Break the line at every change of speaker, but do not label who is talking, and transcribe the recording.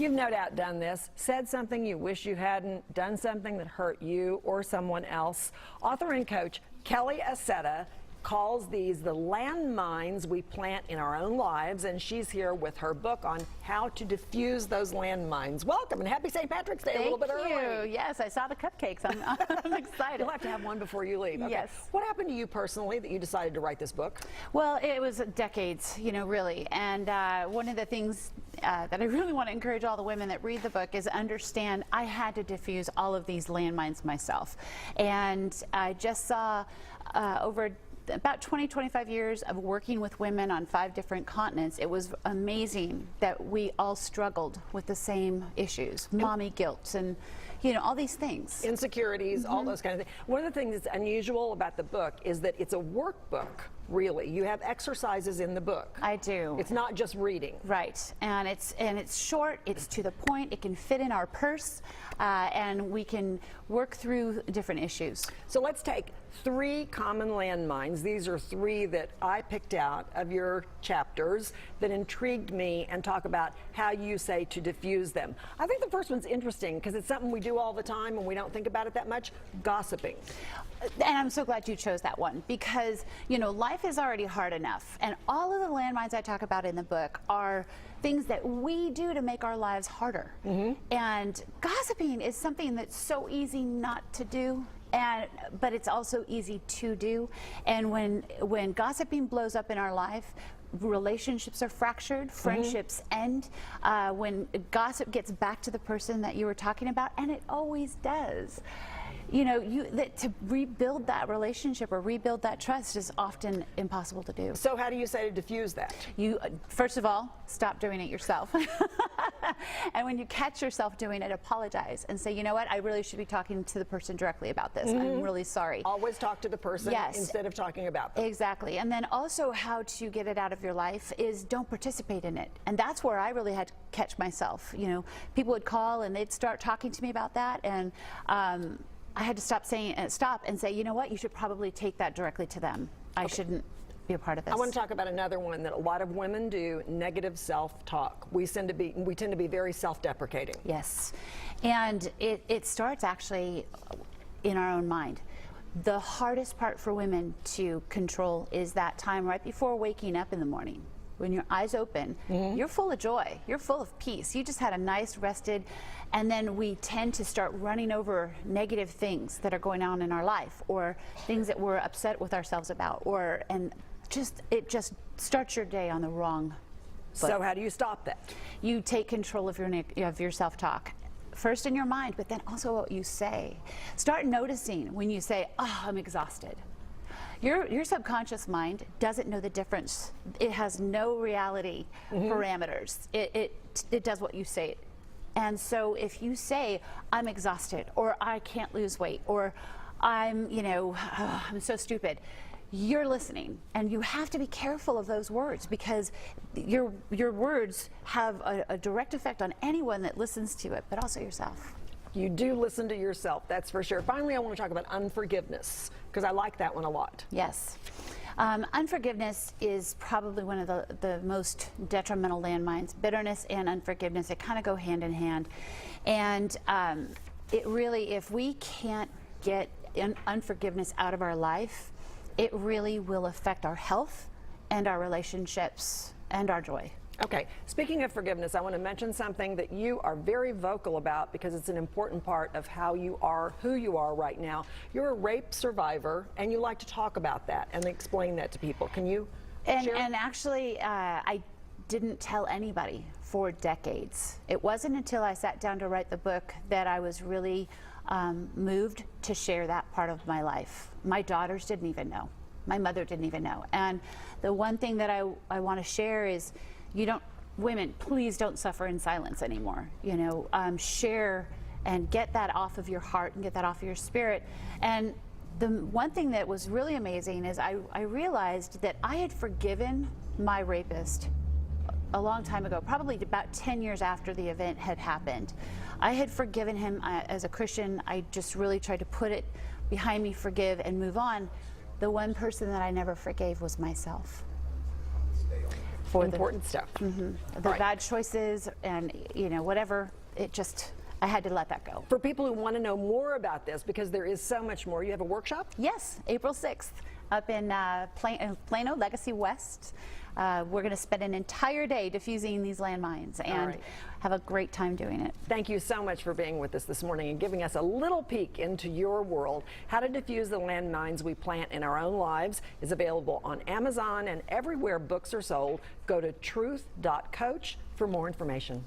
You've no doubt done this, said something you wish you hadn't, done something that hurt you or someone else. Author and coach Kelly Accetta calls these the landmines we plant in our own lives, and she's here with her book on how to diffuse those landmines. Welcome, and happy St. Patrick's Day.
Thank
a little bit
you.
early.
Yes, I saw the cupcakes. I'm excited.
You'll have to have one before you leave. Okay.
Yes.
What happened to you personally that you decided to write this book?
Well, it was decades, really. And one of the things that I really want to encourage all the women that read the book is understand I had to diffuse all of these landmines myself. And I just saw over about 20-25 years of working with women on 5 different continents. It was amazing that we all struggled with the same issues, mommy guilt and all these things.
Insecurities, all those kind of things. One of the things that's unusual about the book is that it's a workbook, really. You have exercises in the book.
I do.
It's not just reading.
Right, and it's short, it's to the point, it can fit in our purse, and we can work through different issues.
So let's take 3 common landmines. These are 3 that I picked out of your chapters that intrigued me, and talk about how you say to diffuse them. I think the first one's interesting because it's something we do all the time and we don't think about it that much: gossiping.
And I'm so glad you chose that one because, life is already hard enough. And all of the landmines I talk about in the book are things that we do to make our lives harder. And gossiping is something that's so easy not to do. But it's also easy to do. And when gossiping blows up in our life, relationships are fractured, friendships end. When gossip gets back to the person that you were talking about, and it always does. To rebuild that relationship or rebuild that trust is often impossible to do.
So how do you say to diffuse that?
You, first of all, stop doing it yourself. And when you catch yourself doing it, apologize and say, you know what, I really should be talking to the person directly about this. I'm really sorry.
Always talk to the person instead of talking about them.
Exactly. And then also how to get it out of your life is don't participate in it. And that's where I really had to catch myself. People would call and they'd start talking to me about that, and I had to stop and say, you know what, you should probably take that directly to them. I shouldn't be a part of this.
I want to talk about another one that a lot of women do: negative self-talk. We tend to be very self-deprecating.
Yes, and it starts actually in our own mind. The hardest part for women to control is that time right before waking up in the morning. When your eyes open, you're full of joy, you're full of peace, you just had a nice rested, and then we tend to start running over negative things that are going on in our life, or things that we're upset with ourselves about, it just starts your day on the wrong foot.
So how do you stop that?
You take control of your self-talk. First in your mind, but then also what you say. Start noticing when you say, oh, I'm exhausted. Your subconscious mind doesn't know the difference. It has no reality parameters. It does what you say. And so if you say, I'm exhausted, or I can't lose weight, or I'm so stupid, you're listening. And you have to be careful of those words, because your words have a direct effect on anyone that listens to it, but also yourself.
You do listen to yourself, that's for sure. Finally, I want to talk about unforgiveness, because I like that one a lot.
Yes. Unforgiveness is probably one of the most detrimental landmines. Bitterness and unforgiveness, they kind of go hand in hand. And it really, if we can't get unforgiveness out of our life, it really will affect our health and our relationships and our joy.
Okay, speaking of forgiveness, I want to mention something that you are very vocal about, because it's an important part of how you are, who you are right now. You're a rape survivor, and you like to talk about that and explain that to people. Can you share?
And actually, I didn't tell anybody for decades. It wasn't until I sat down to write the book that I was really moved to share that part of my life. My daughters didn't even know. My mother didn't even know. And the one thing that I want to share is, women, please don't suffer in silence anymore. Share and get that off of your heart and get that off of your spirit. And the one thing that was really amazing is I realized that I had forgiven my rapist a long time ago, probably about 10 years after the event had happened. I had forgiven him. As a Christian, I just really tried to put it behind me, forgive, and move on. The one person that I never forgave was myself. for
important stuff.
the
right.
bad choices and, you know, whatever. It just, I had to let that go.
For people who want to know more about this, because there is so much more, you have a workshop?
Yes, April 6th up in Plano, Legacy West. We're going to spend an entire day diffusing these landmines and
right.
have a great time doing it.
Thank you so much for being with us this morning and giving us a little peek into your world. How to Defuse the Landmines We Plant in Our Own Lives is available on Amazon and everywhere books are sold. Go to truth.coach for more information.